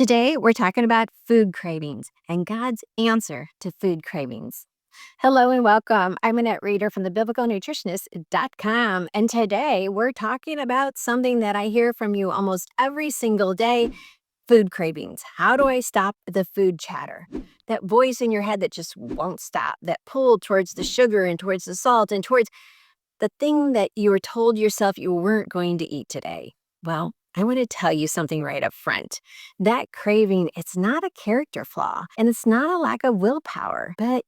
Today, we're talking about food cravings and God's answer to food cravings. Hello and welcome. I'm Annette Reader from the biblicalnutritionist.com. And today, we're talking about something that I hear from you almost every single day: food cravings. How do I stop the food chatter? That voice in your head that just won't stop, that pull towards the sugar and towards the salt and towards the thing that you were told yourself you weren't going to eat today. Well, I want to tell you something right up front. That craving, it's not a character flaw and it's not a lack of willpower, but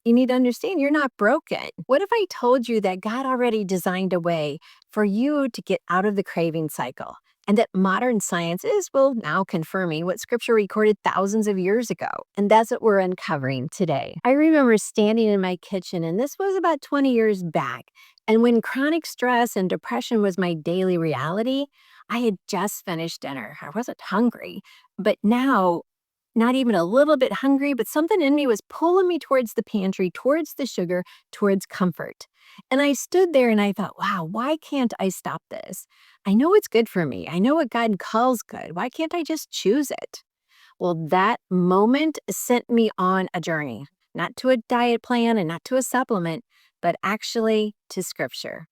you need to understand you're not broken. What if I told you that God already designed a way for you to get out of the craving cycle? And that modern science is, well, now confirming what scripture recorded thousands of years ago. And that's what we're uncovering today. I remember standing in my kitchen, and this was about 20 years back. And when chronic stress and depression was my daily reality, I had just finished dinner. I wasn't hungry, but now not even a little bit hungry, but something in me was pulling me towards the pantry, towards the sugar, towards comfort. And I stood there and I thought, wow, why can't I stop this? I know it's good for me. I know what God calls good. Why can't I just choose it? Well, that moment sent me on a journey, not to a diet plan and not to a supplement, but actually to scripture.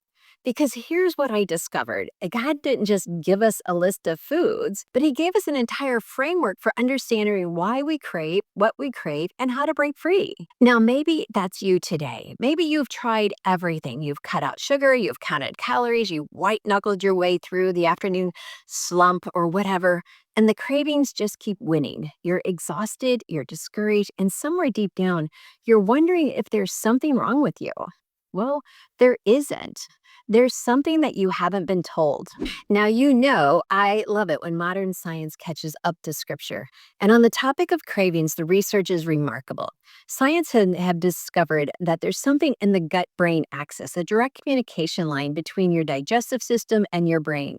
Because here's what I discovered: God didn't just give us a list of foods, but He gave us an entire framework for understanding why we crave, what we crave, and how to break free. Now, maybe that's you today. Maybe you've tried everything. You've cut out sugar, you've counted calories, you white knuckled your way through the afternoon slump or whatever, and the cravings just keep winning. You're exhausted, you're discouraged, and somewhere deep down, you're wondering if there's something wrong with you. Well, there isn't. There's something that you haven't been told. Now, I love it when modern science catches up to scripture. And on the topic of cravings, the research is remarkable. Science have discovered that there's something in the gut brain axis, a direct communication line between your digestive system and your brain.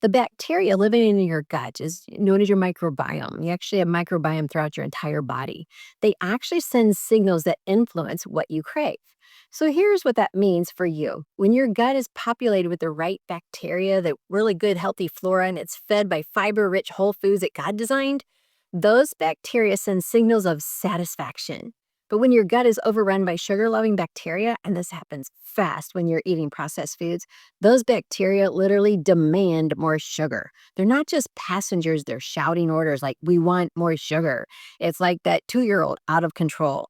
The bacteria living in your gut is known as your microbiome. You actually have microbiome throughout your entire body. They actually send signals that influence what you crave. So here's what that means for you. When your gut is populated with the right bacteria, the really good healthy flora, and it's fed by fiber-rich whole foods that God designed, those bacteria send signals of satisfaction. But when your gut is overrun by sugar-loving bacteria, and this happens fast when you're eating processed foods, those bacteria literally demand more sugar. They're not just passengers, they're shouting orders like, "We want more sugar." It's like that 2-year-old out of control.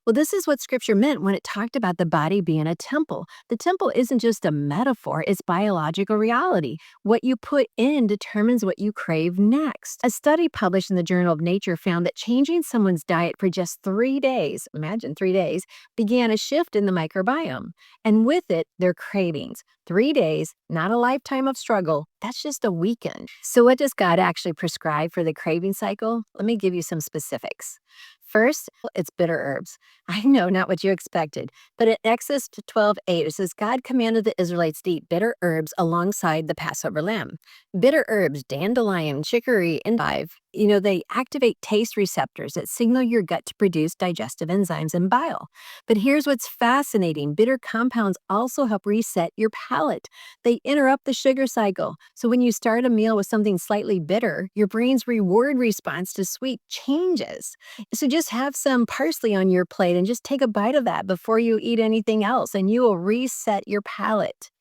Well, this is what scripture meant when it talked about the body being a temple. The temple isn't just a metaphor, it's biological reality. What you put in determines what you crave next. A study published in the Journal of Nature found that changing someone's diet for just 3 days, imagine 3 days, began a shift in the microbiome. And with it, their cravings. 3 days, not a lifetime of struggle. That's just a weekend. So, what does God actually prescribe for the craving cycle? Let me give you some specifics. First, it's bitter herbs. I know, not what you expected. But in Exodus 12:8, it says, God commanded the Israelites to eat bitter herbs alongside the Passover lamb. Bitter herbs, dandelion, chicory, and endive, they activate taste receptors that signal your gut to produce digestive enzymes and bile. But here's what's fascinating: bitter compounds also help reset your palate. They interrupt the sugar cycle. So when you start a meal with something slightly bitter, your brain's reward response to sweet changes. So just have some parsley on your plate and just take a bite of that before you eat anything else, and you will reset your palate.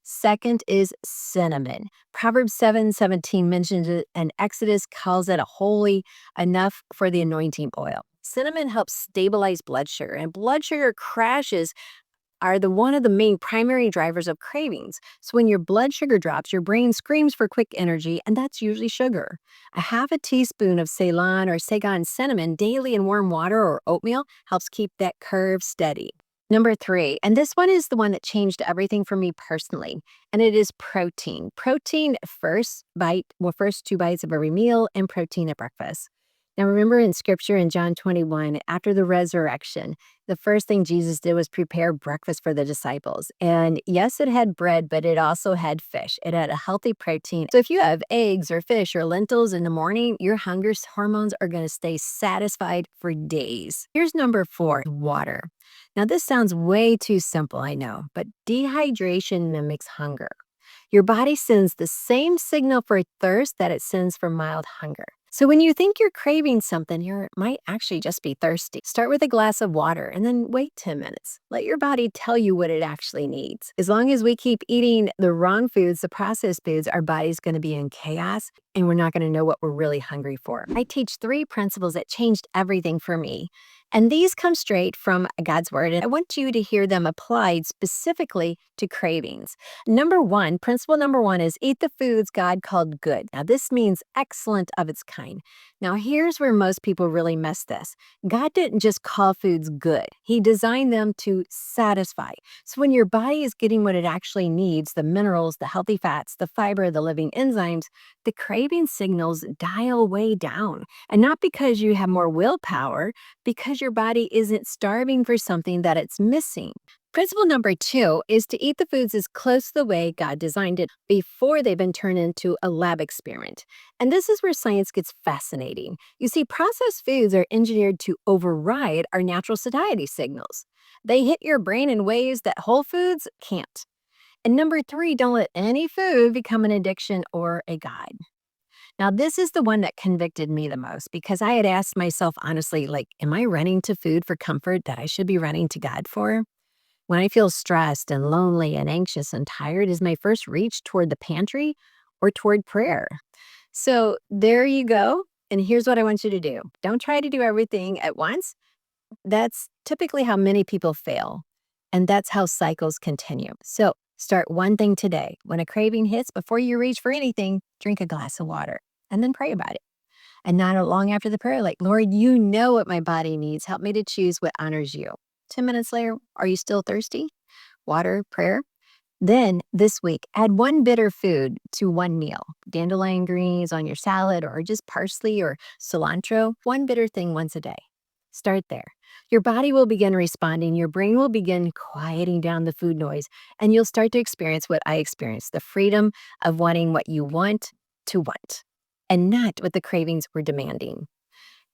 Second is cinnamon. Proverbs 7:17 mentions it, and Exodus calls it a holy enough for the anointing oil. Cinnamon helps stabilize blood sugar, and blood sugar crashes are one of the main primary drivers of cravings. So when your blood sugar drops, your brain screams for quick energy, and that's usually sugar. A half a teaspoon of Ceylon or Saigon cinnamon daily in warm water or oatmeal helps keep that curve steady. Number 3, and this one is the one that changed everything for me personally, and it is protein. Protein first 2 bites of every meal, and protein at breakfast. Now, remember in scripture in John 21, after the resurrection, the first thing Jesus did was prepare breakfast for the disciples. And yes, it had bread, but it also had fish. It had a healthy protein. So if you have eggs or fish or lentils in the morning, your hunger hormones are going to stay satisfied for days. Here's number 4, water. Now, this sounds way too simple, I know, but dehydration mimics hunger. Your body sends the same signal for thirst that it sends for mild hunger. So when you think you're craving something, you might actually just be thirsty. Start with a glass of water and then wait 10 minutes. Let your body tell you what it actually needs. As long as we keep eating the wrong foods, the processed foods, our body's going to be in chaos and we're not going to know what we're really hungry for. I teach 3 principles that changed everything for me. And these come straight from God's word. And I want you to hear them applied specifically to cravings. Principle number one is eat the foods God called good. Now, this means excellent of its kind. Now, here's where most people really miss this. God didn't just call foods good, He designed them to satisfy. So, when your body is getting what it actually needs, the minerals, the healthy fats, the fiber, the living enzymes, the craving signals dial way down. And not because you have more willpower, because your body isn't starving for something that it's missing. Principle number 2 is to eat the foods as close to the way God designed it before they've been turned into a lab experiment. And this is where science gets fascinating. You see, processed foods are engineered to override our natural satiety signals. They hit your brain in ways that whole foods can't. And number 3, don't let any food become an addiction or a guide. Now, this is the one that convicted me the most because I had asked myself honestly, like, am I running to food for comfort that I should be running to God for? When I feel stressed and lonely and anxious and tired, is my first reach toward the pantry or toward prayer? So there you go. And here's what I want you to do. Don't try to do everything at once. That's typically how many people fail. And that's how cycles continue. So start one thing today. When a craving hits, before you reach for anything, drink a glass of water and then pray about it. And not long after the prayer, like, Lord, you know what my body needs. Help me to choose what honors you. 10 minutes later, are you still thirsty? Water, prayer. Then this week, add one bitter food to one meal. Dandelion greens on your salad or just parsley or cilantro. One bitter thing once a day. Start there. Your body will begin responding. Your brain will begin quieting down the food noise, and you'll start to experience what I experienced, the freedom of wanting what you want to want and not what the cravings were demanding.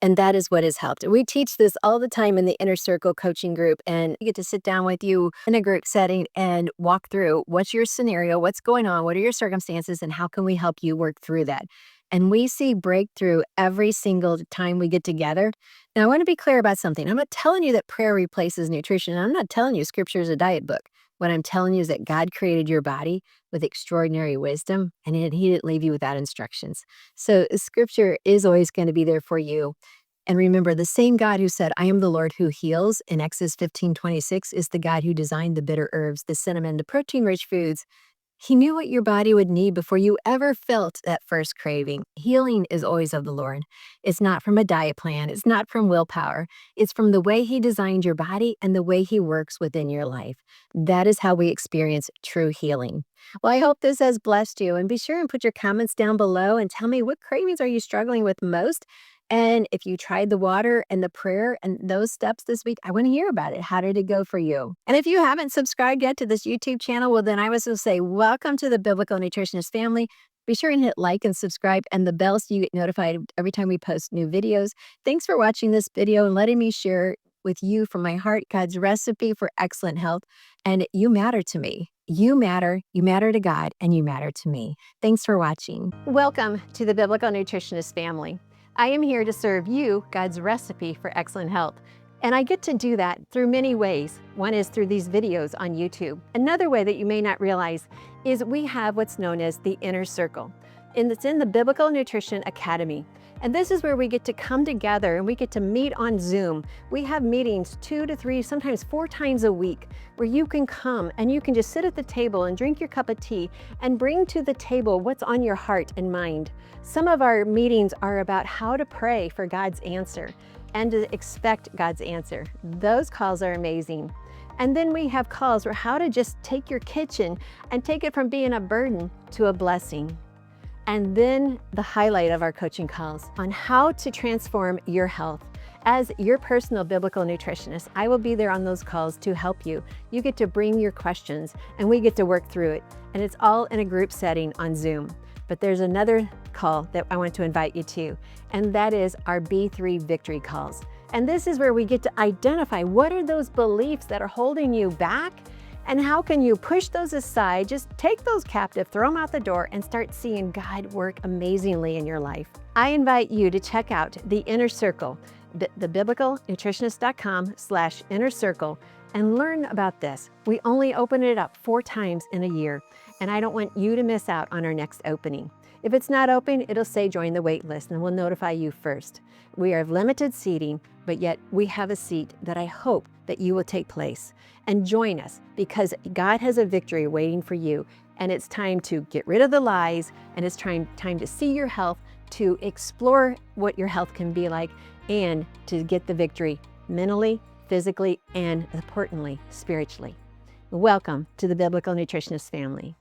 And that is what has helped. We teach this all the time in the Inner Circle coaching group, and we get to sit down with you in a group setting and walk through what's your scenario, what's going on, what are your circumstances, and how can we help you work through that. And we see breakthrough every single time we get together. Now, I want to be clear about something. I'm not telling you that prayer replaces nutrition. I'm not telling you scripture is a diet book. What I'm telling you is that God created your body with extraordinary wisdom, and He didn't leave you without instructions. So scripture is always going to be there for you. And remember, the same God who said, I am the Lord who heals in Exodus 15:26 is the God who designed the bitter herbs, the cinnamon, the protein-rich foods. He knew what your body would need before you ever felt that first craving. Healing is always of the Lord. It's not from a diet plan. It's not from willpower. It's from the way He designed your body and the way He works within your life. That is how we experience true healing. Well, I hope this has blessed you. And be sure and put your comments down below and tell me, what cravings are you struggling with most? And if you tried the water and the prayer and those steps this week, I want to hear about it. How did it go for you? And if you haven't subscribed yet to this YouTube channel, well, then I was going to say, welcome to the Biblical Nutritionist family. Be sure and hit like and subscribe and the bell so you get notified every time we post new videos. Thanks for watching this video and letting me share with you from my heart God's recipe for excellent health. And you matter to me. You matter to God, and you matter to me. Thanks for watching. Welcome to the Biblical Nutritionist family. I am here to serve you God's recipe for excellent health. And I get to do that through many ways. One is through these videos on YouTube. Another way that you may not realize is we have what's known as the Inner Circle. And it's in the Biblical Nutrition Academy. And this is where we get to come together and we get to meet on Zoom. We have meetings 2 to 3, sometimes 4 times a week, where you can come and you can just sit at the table and drink your cup of tea and bring to the table what's on your heart and mind. Some of our meetings are about how to pray for God's answer and to expect God's answer. Those calls are amazing. And then we have calls for how to just take your kitchen and take it from being a burden to a blessing. And then the highlight of our coaching calls on how to transform your health. As your personal biblical nutritionist, I will be there on those calls to help you. You get to bring your questions and we get to work through it. And it's all in a group setting on Zoom. But there's another call that I want to invite you to, and that is our B3 Victory Calls. And this is where we get to identify what are those beliefs that are holding you back And how can you push those aside, just take those captive, throw them out the door, and start seeing God work amazingly in your life? I invite you to check out the Inner Circle, thebiblicalnutritionist.com/inner circle, and learn about this. We only open it up 4 times in a year, and I don't want you to miss out on our next opening. If it's not open, it'll say join the wait list, and we'll notify you first. We are limited seating, but yet we have a seat that I hope that you will take place and join us, because God has a victory waiting for you, and it's time to get rid of the lies, and it's time to see your health, to explore what your health can be like, and to get the victory mentally, physically, and importantly, spiritually. Welcome to the Biblical Nutritionist family.